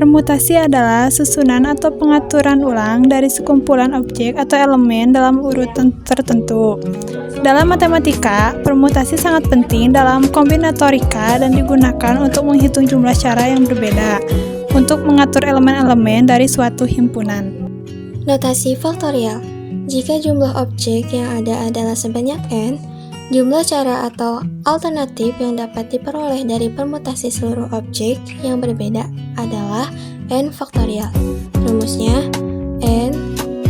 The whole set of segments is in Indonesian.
Permutasi adalah susunan atau pengaturan ulang dari sekumpulan objek atau elemen dalam urutan tertentu. Dalam matematika, permutasi sangat penting dalam kombinatorika dan digunakan untuk menghitung jumlah cara yang berbeda untuk mengatur elemen-elemen dari suatu himpunan. Notasi faktorial. Jika jumlah objek yang ada adalah sebanyak n, jumlah cara atau alternatif yang dapat diperoleh dari permutasi seluruh objek yang berbeda adalah n faktorial. Rumusnya, n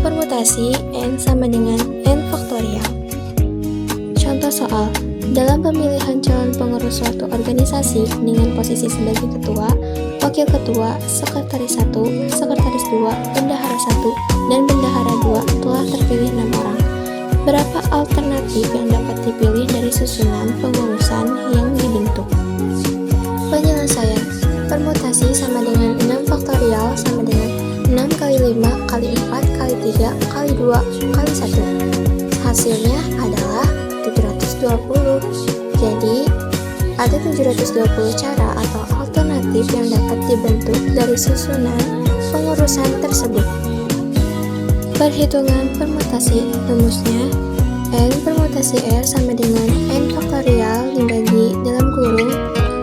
permutasi n sama dengan n faktorial. Contoh soal, dalam pemilihan calon pengurus suatu organisasi dengan posisi sebagai ketua, wakil ketua, sekretaris 1, sekretaris 2, bendahara 1, dan bendahara 2 telah terpilih 6 orang. Berapa alternatif yang dapat dipilih dari susunan pengurusan yang dibentuk? Penyelesaian. Permutasi sama dengan 6 faktorial sama dengan 6 kali 5 kali 4 kali 3 kali 2 kali 1. Hasilnya adalah 720. Jadi, ada 720 cara atau alternatif yang dapat dibentuk dari susunan pengurusan tersebut. Perhitungan permutasi. Rumusnya, n permutasi r sama dengan n faktorial dibagi dalam kurung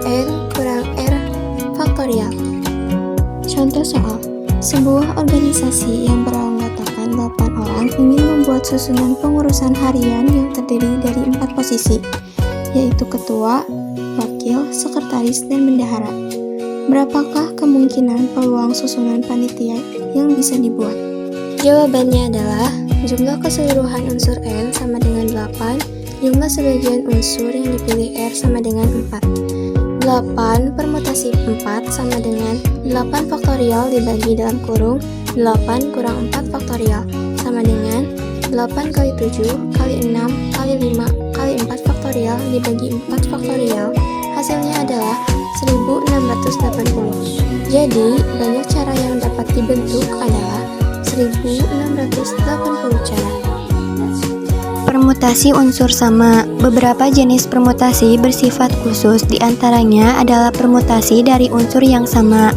n kurang r faktorial. Contoh soal, sebuah organisasi yang beranggotakan 8 orang ingin membuat susunan pengurusan harian yang terdiri dari 4 posisi, yaitu ketua, wakil, sekretaris, dan bendahara. Berapakah kemungkinan peluang susunan panitia yang bisa dibuat? Jawabannya adalah jumlah keseluruhan unsur n sama dengan 8, jumlah sebagian unsur yang dipilih r sama dengan 4. 8 permutasi 4 sama dengan 8 faktorial dibagi dalam kurung 8 kurang 4 faktorial sama dengan 8 kali 7 kali 6 kali 5 kali 4 faktorial dibagi 4 faktorial. Hasilnya adalah 1680. Jadi, banyak cara yang dapat dibentuk adalah 1680 cara. Permutasi unsur sama. Beberapa jenis permutasi bersifat khusus, diantaranya adalah permutasi dari unsur yang sama.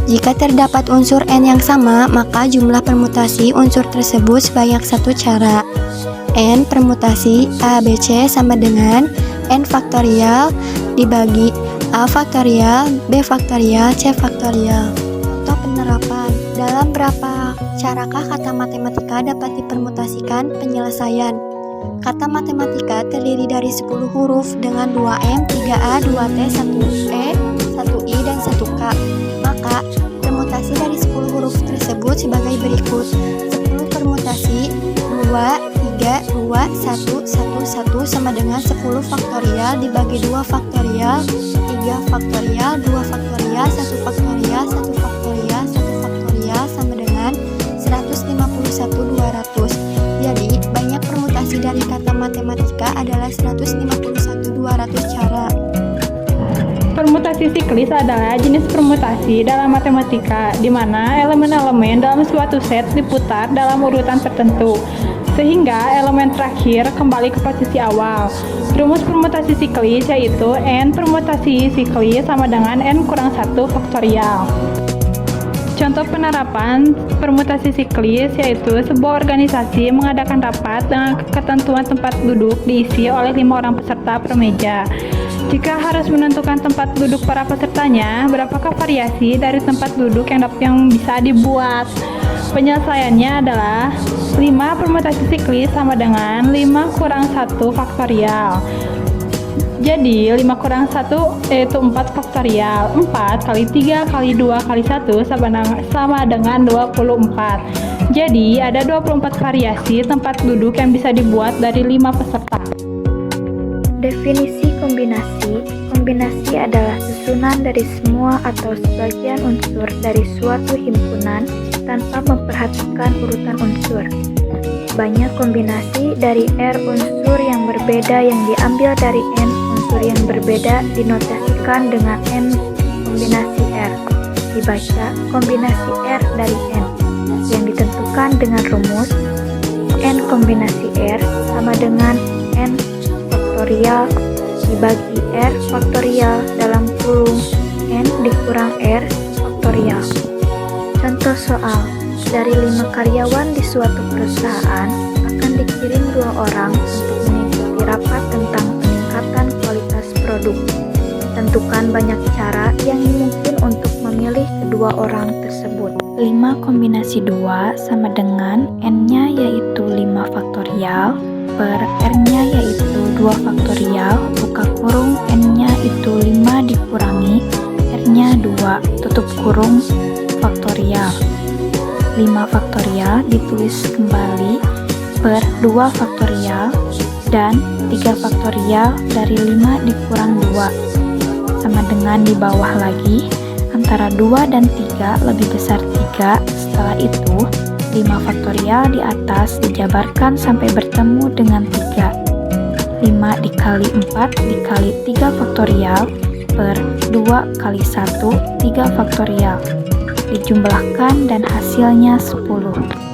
Jika terdapat unsur n yang sama, maka jumlah permutasi unsur tersebut sebanyak satu cara. N permutasi A, B, C sama dengan n faktorial dibagi A faktorial, B faktorial, C faktorial. Atau penerapan. Dalam berapa carakah kata matematika dapat dipermutasikan? Penyelesaian. Kata matematika terdiri dari 10 huruf dengan 2M, 3A, 2T, 1E, 1I, dan 1K. Maka, permutasi dari 10 huruf tersebut sebagai berikut. 10 permutasi 2, 3, 2, 1, 1, 1 sama dengan 10 faktorial dibagi 2 faktorial, 3 faktorial, 2 faktorial, 1 faktorial, 1 faktorial, 1 faktorial sama dengan 151.200. Jadi, banyak permutasi dari kata matematika adalah 151.200 cara. Permutasi siklis adalah jenis permutasi dalam matematika di mana elemen-elemen dalam suatu set diputar dalam urutan tertentu, sehingga elemen terakhir kembali ke posisi awal. Rumus permutasi siklis yaitu n permutasi siklis sama dengan n kurang 1 faktorial. Contoh penerapan permutasi siklis yaitu sebuah organisasi mengadakan rapat dengan ketentuan tempat duduk diisi oleh 5 orang peserta per meja. Jika harus menentukan tempat duduk para pesertanya, berapakah variasi dari tempat duduk yang bisa dibuat? Penyelesaiannya adalah 5 permutasi siklis sama dengan 5 kurang 1 faktorial. Jadi 5 kurang 1 yaitu 4 faktorial. 4 kali 3 kali 2 kali 1 sama dengan 24. Jadi ada 24 variasi tempat duduk yang bisa dibuat dari 5 peserta. Definisi kombinasi. Kombinasi adalah susunan dari semua atau sebagian unsur dari suatu himpunan tanpa memperhatikan urutan unsur. Banyak kombinasi dari R unsur yang berbeda yang diambil dari N unsur yang berbeda dinotasikan dengan N kombinasi R. Dibaca kombinasi R dari N yang ditentukan dengan rumus N kombinasi R sama dengan N faktorial dibagi R faktorial dalam kurung N dikurang R faktorial faktorial. Contoh soal, dari 5 karyawan di suatu perusahaan akan dikirim 2 orang untuk mengikuti rapat tentang peningkatan kualitas produk. Tentukan banyak cara yang mungkin untuk memilih kedua orang tersebut. 5 kombinasi 2 sama dengan N-nya yaitu 5 faktorial per R-nya yaitu 2 faktorial, buka kurung, N-nya itu 5 dikurangi R-nya 2, tutup kurung, faktorial. 5 faktorial ditulis kembali per 2 faktorial dan 3 faktorial dari 5 dikurang 2 sama dengan di bawah lagi antara 2 dan 3 lebih besar 3. Setelah itu 5 faktorial di atas dijabarkan sampai bertemu dengan 3. 5 dikali 4 dikali 3 faktorial per 2 kali 1 3 faktorial dijumlahkan dan hasilnya 10.